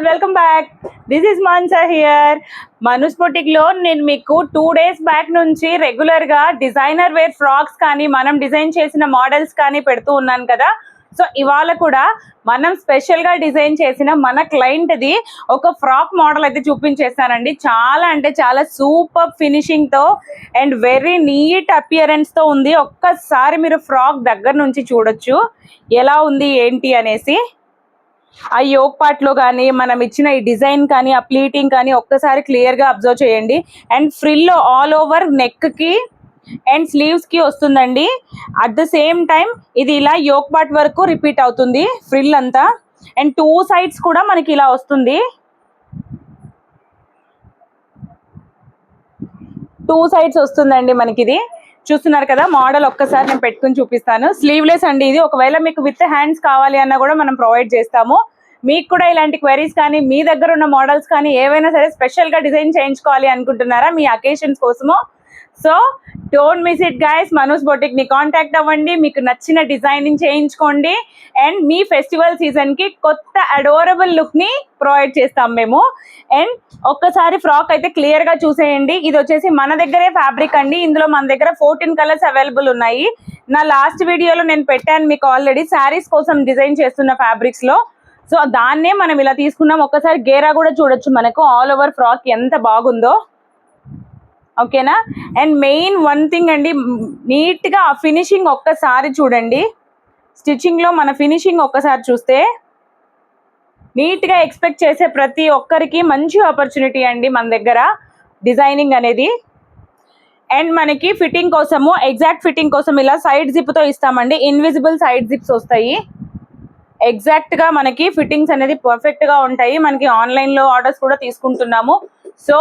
Welcome back. This is Mansa here. మనూస్ boutique లో నేను మీకు 2 days బ్యాక్ నుంచి రెగ్యులర్ గా డిజైనర్ వేర్ ఫ్రాక్స్ కానీ మనం డిజైన్ చేసిన మోడల్స్ కానీ పెడుతూ ఉన్నాను కదా. సో ఇవాళ కూడా మనం స్పెషల్ గా డిజైన్ చేసిన మన క్లయింట్ ది ఒక ఫ్రాక్ మోడల్ అయితే చూపించేస్తానండి. చాలా అంటే చాలా సూపర్ ఫినిషింగ్ తో అండ్ వెరీ నీట్ అపియరెన్స్ తో ఉంది. ఒక్కసారి మీరు ఫ్రాక్ దగ్గర నుంచి చూడొచ్చు ఎలా ఉంది ఏంటి అనేసి. ఆ యోక్ పార్ట్ లో కానీ మనం ఇచ్చిన ఈ డిజైన్ కానీ ఆ ప్లీటింగ్ కానీ ఒక్కసారి క్లియర్ గా అబ్జర్వ్ చేయండి. And frill all over neck కి అండ్ స్లీవ్స్ కి వస్తుందండి. అట్ ద సేమ్ టైం ఇది ఇలా యోక్ పార్ట్ వరకు రిపీట్ అవుతుంది ఫ్రిల్ అంతా. అండ్ 2 sides కూడా మనకి ఇలా వస్తుంది. 2 sides వస్తుందండి మనకి. ఇది చూస్తున్నారు కదా మోడల్. ఒక్కసారి నేను పెట్టుకుని చూపిస్తాను. స్లీవ్లెస్ అండి ఇది. ఒకవేళ మీకు విత్ హ్యాండ్స్ కావాలి అన్నా కూడా మనం ప్రొవైడ్ చేస్తాము. మీకు కూడా ఇలాంటి క్వైరీస్ కానీ మీ దగ్గర ఉన్న మోడల్స్ కానీ ఏవైనా సరే స్పెషల్ గా డిజైన్ చేయించుకోవాలి అనుకుంటున్నారా మీ అకేషన్స్ కోసము? So don't miss it guys. మనూస్ boutique ని కాంటాక్ట్ అవ్వండి. మీకు నచ్చిన డిజైనింగ్ చేయించుకోండి. అండ్ మీ ఫెస్టివల్ సీజన్ కి కొత్త అడోరబుల్ లుక్ ని ప్రొవైడ్ చేస్తాం మేము. అండ్ ఒక్కసారి ఫ్రాక్ అయితే క్లియర్ గా చూసేయండి. ఇది వచ్చేసి మన దగ్గరే ఫ్యాబ్రిక్ అండి. ఇందులో మన దగ్గర 14 కలర్స్ అవైలబుల్ ఉన్నాయి. నా లాస్ట్ వీడియోలో నేను పెట్టాను మీకు ఆల్రెడీ శారీస్ కోసం డిజైన్ చేస్తున్న ఫ్యాబ్రిక్స్ లో. సో దాన్నే మనం ఇలా తీసుకున్నాం. ఒక్కసారి గేరా కూడా చూడొచ్చు మనకు ఆల్ ఓవర్ ఫ్రాక్ ఎంత బాగుందో. ఓకేనా. అండ్ మెయిన్ వన్ థింగ్ అండి, నీట్ గా ఆ ఫినిషింగ్ ఒక్కసారి చూడండి. స్టిచ్చింగ్ లో మన ఫినిషింగ్ ఒక్కసారి చూస్తే నీట్ గా ఎక్స్పెక్ట్ చేసే ప్రతి ఒక్కరికి మంచి ఆపర్చునిటీ అండి మన దగ్గర డిజైనింగ్ అనేది. అండ్ మనకి ఫిట్టింగ్ కోసము ఎగ్జాక్ట్ ఫిట్టింగ్ కోసం ఇలా సైడ్ జిప్ తో ఇస్తామండి. ఇన్విజిబుల్ సైడ్ జిప్స్ వస్తాయి. ఎగ్జాక్ట్ గా మనకి ఫిట్టింగ్స్ అనేది పర్ఫెక్ట్ గా ఉంటాయి. మనకి ఆన్లైన్ లో ఆర్డర్స్ కూడా తీసుకుంటున్నాము. సో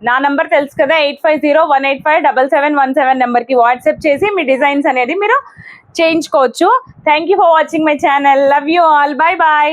నా నెంబర్ తెలుసు కదా, 8501857717 నెంబర్ కి వాట్సాప్ చేసి మీ డిజైన్స్ అనేది మీరు చేయించుకోవచ్చు. Thank you for watching my channel. Love you all. Bye bye.